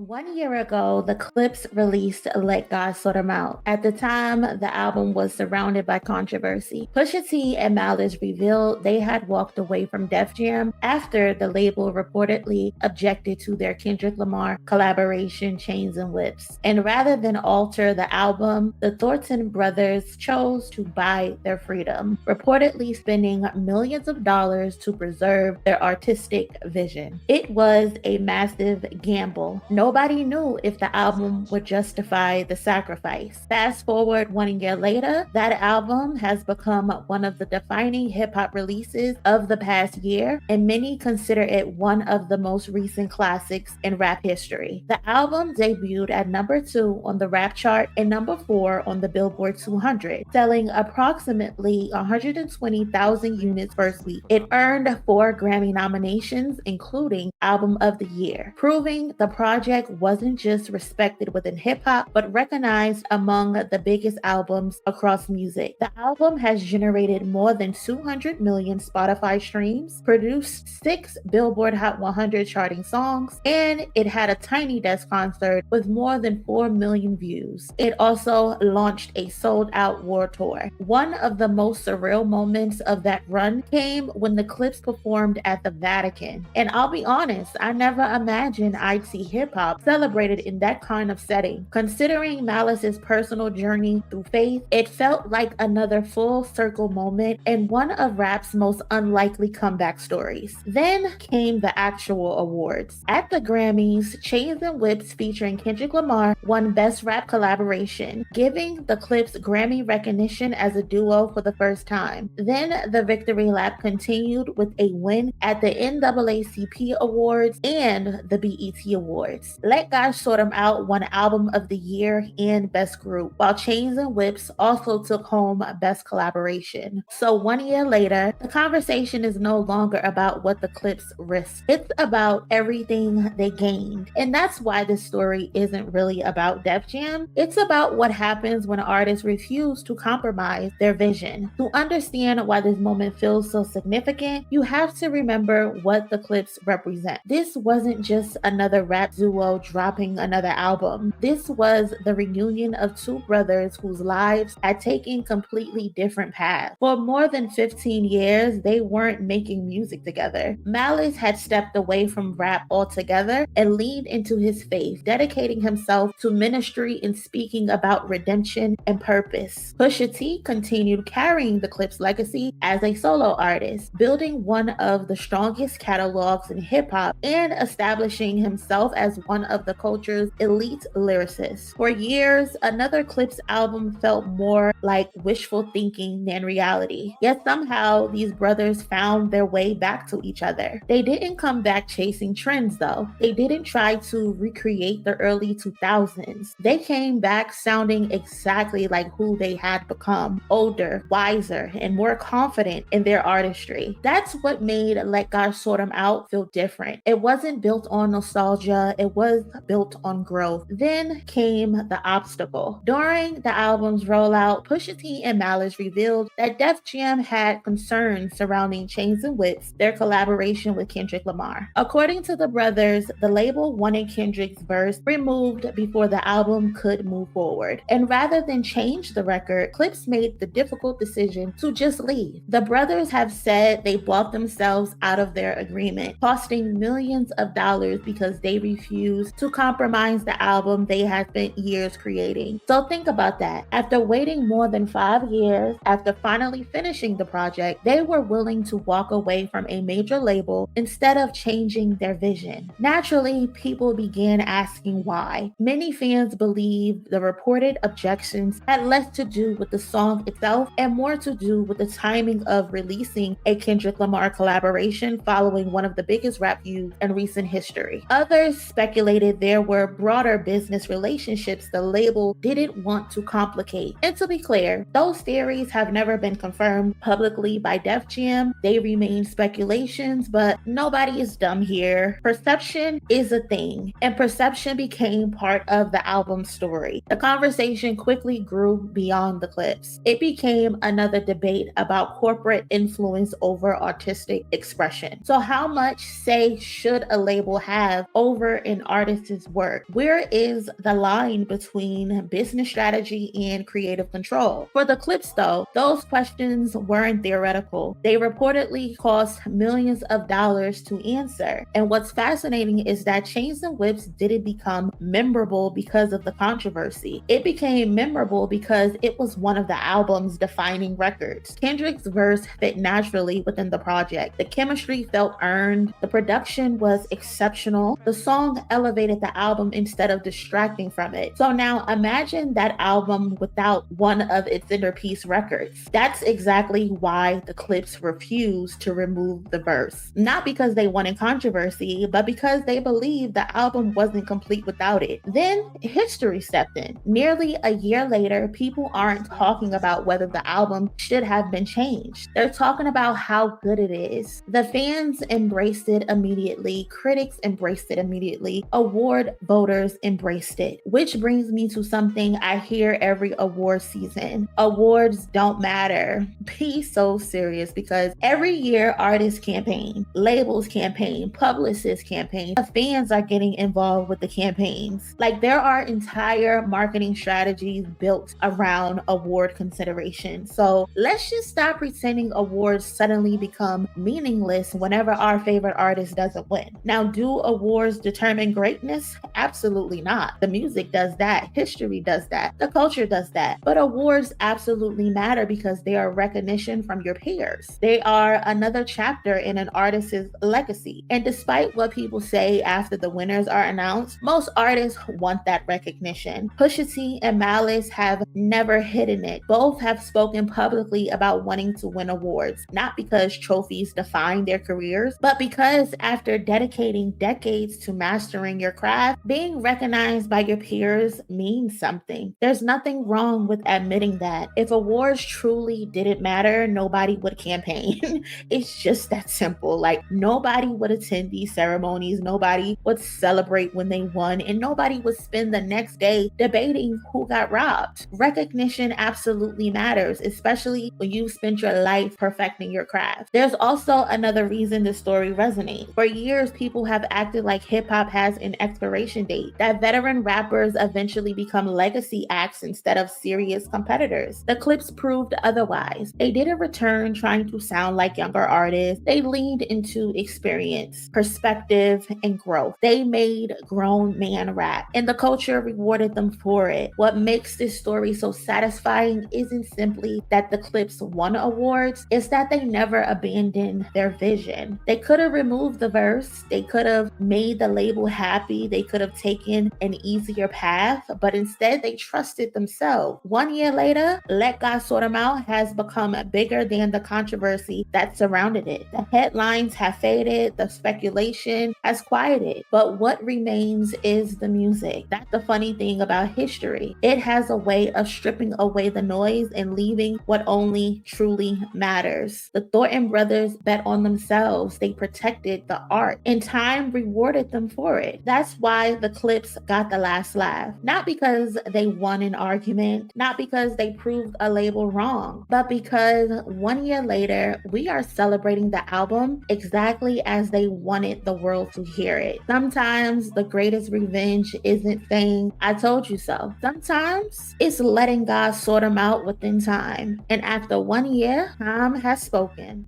1 year ago, the Clipse released Let God Sort 'Em Out. At the time, the album was surrounded by controversy. Pusha T and Malice revealed they had walked away from Def Jam after the label reportedly objected to their Kendrick Lamar collaboration Chains and Whips. And rather than alter the album, the Thornton brothers chose to buy their freedom, reportedly spending millions of dollars to preserve their artistic vision. It was a massive gamble. Nobody knew if the album would justify the sacrifice. Fast forward 1 year later, that album has become one of the defining hip hop releases of the past year, and many consider it one of the most recent classics in rap history. The album debuted at number 2 on the rap chart and number 4 on the Billboard 200, selling approximately 120,000 units first week. It earned 4 Grammy nominations, including Album of the Year, proving the project wasn't just respected within hip hop, but recognized among the biggest albums across music. The album has generated more than 200 million Spotify streams, produced 6 Billboard Hot 100 charting songs, and it had a Tiny Desk concert with more than 4 million views. It also launched a sold-out world tour. One of the most surreal moments of that run came when the Clipse performed at the Vatican. And I'll be honest, I never imagined I'd see hip hop celebrated in that kind of setting. Considering Malice's personal journey through faith, it felt like another full circle moment and one of rap's most unlikely comeback stories. Then came the actual awards. At the Grammys, Chains and Whips featuring Kendrick Lamar won Best Rap Collaboration, giving the Clipse Grammy recognition as a duo for the first time. Then the victory lap continued with a win at the NAACP Awards and the BET Awards. Let God Sort 'Em Out won Album of the Year and Best Group, while Chains and Whips also took home Best Collaboration. So 1 year later, the conversation is no longer about what the Clipse risked. It's about everything they gained. And that's why this story isn't really about Def Jam. It's about what happens when artists refuse to compromise their vision. To understand why this moment feels so significant, you have to remember what the Clipse represent. This wasn't just another rap duo dropping another album. This was the reunion of two brothers whose lives had taken completely different paths. For more than 15 years, they weren't making music together. Malice had stepped away from rap altogether and leaned into his faith, dedicating himself to ministry and speaking about redemption and purpose. Pusha T continued carrying the Clipse legacy as a solo artist, building one of the strongest catalogs in hip hop and establishing himself as one of the culture's elite lyricists. For years, another Clipse album felt more like wishful thinking than reality. Yet somehow, these brothers found their way back to each other. They didn't come back chasing trends though. They didn't try to recreate the early 2000s. They came back sounding exactly like who they had become, older, wiser, and more confident in their artistry. That's what made Let God Sort 'Em Out feel different. It wasn't built on nostalgia, it was built on growth. Then came the obstacle. During the album's rollout, Pusha T and Malice revealed that Def Jam had concerns surrounding Chains and Whips, their collaboration with Kendrick Lamar. According to the brothers, the label wanted Kendrick's verse removed before the album could move forward. And rather than change the record, Clipse made the difficult decision to just leave. The brothers have said they bought themselves out of their agreement, costing millions of dollars because they refused to compromise the album they had spent years creating. So think about that. After waiting more than 5 years, after finally finishing the project, they were willing to walk away from a major label instead of changing their vision. Naturally, people began asking why. Many fans believe the reported objections had less to do with the song itself and more to do with the timing of releasing a Kendrick Lamar collaboration following one of the biggest rap feuds in recent history. Others speculated there were broader business relationships the label didn't want to complicate. And to be clear, those theories have never been confirmed publicly by Def Jam. They remain speculations, but nobody is dumb here. Perception is a thing, and perception became part of the album's story. The conversation quickly grew beyond the Clipse. It became another debate about corporate influence over artistic expression. So how much say should a label have over an artist's work? Where is the line between business strategy and creative control? For the Clipse, though, those questions weren't theoretical. They reportedly cost millions of dollars to answer. And what's fascinating is that Chains and Whips didn't become memorable because of the controversy. It became memorable because it was one of the album's defining records. Kendrick's verse fit naturally within the project. The chemistry felt earned. The production was exceptional. The song elevated the album instead of distracting from it. So now imagine that album without one of its centerpiece records. That's exactly why the Clipse refused to remove the verse. Not because they wanted controversy, but because they believed the album wasn't complete without it. Then history stepped in. Nearly a year later, people aren't talking about whether the album should have been changed. They're talking about how good it is. The fans embraced it immediately. Critics embraced it immediately. Award voters embraced it. Which brings me to something I hear every award season. Awards don't matter. Be so serious, because every year artists campaign, labels campaign, publicists campaign. The fans are getting involved with the campaigns. Like, there are entire marketing strategies built around award consideration. So let's just stop pretending awards suddenly become meaningless whenever our favorite artist doesn't win. Now, do awards determine greatness? Absolutely not. The music does that. History does that. The culture does that. But awards absolutely matter because they are recognition from your peers. They are another chapter in an artist's legacy. And despite what people say after the winners are announced, most artists want that recognition. Pusha T and Malice have never hidden it. Both have spoken publicly about wanting to win awards, not because trophies define their careers, but because after dedicating decades to mastering your craft, being recognized by your peers means something. There's nothing wrong with admitting that. If awards truly didn't matter, nobody would campaign. It's just that simple. Like, nobody would attend these ceremonies, nobody would celebrate when they won, and nobody would spend the next day debating who got robbed. Recognition absolutely matters, especially when you spent your life perfecting your craft. There's also another reason the story resonates. For years, people have acted like hip-hop has an expiration date, that veteran rappers eventually become legacy acts instead of serious competitors. The Clipse proved otherwise. They didn't return trying to sound like younger artists. They leaned into experience, perspective, and growth. They made grown man rap, and the culture rewarded them for it. What makes this story so satisfying isn't simply that the Clipse won awards, it's that they never abandoned their vision. They could have removed the verse, they could have made the label happy, they could have taken an easier path, but instead they trusted themselves. 1 year later, Let God Sort 'Em Out has become bigger than the controversy that surrounded it. The headlines have faded, the speculation has quieted, but what remains is the music. That's the funny thing about history. It has a way of stripping away the noise and leaving what only truly matters. The Thornton brothers bet on themselves. They protected the art, and time rewarded them for it. That's why the Clipse got the last laugh. Not because they won an argument, not because they proved a label wrong, but because 1 year later, we are celebrating the album exactly as they wanted the world to hear it. Sometimes the greatest revenge isn't saying, "I told you so." Sometimes it's letting God sort them out within time. And after 1 year, time has spoken.